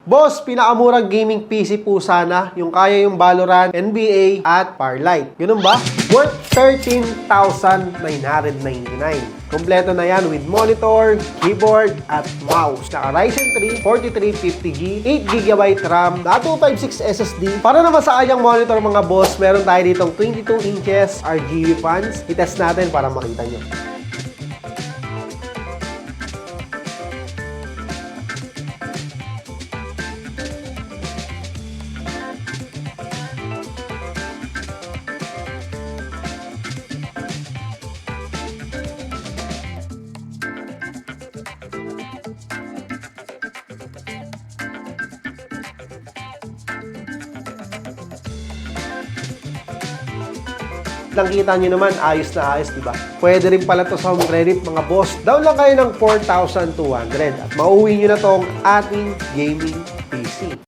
Boss, pinakamurang gaming PC po sana, yung kaya yung Valorant, NBA, at Farlight. Ganun ba? Worth 13,999. Kompleto na yan with monitor, keyboard, at mouse. Naka Ryzen 3, 4350G, 8GB RAM, na 256 SSD. Para naman sa kanyang monitor mga boss, meron tayo ditong 22 inches RGB fans. I-test natin para makita nyo. Nakita nyo naman, ayos na ayos, diba? Pwede rin pala to sa home credit, mga boss. Down lang kayo ng 4,200 at mauwi nyo na tong ating gaming PC.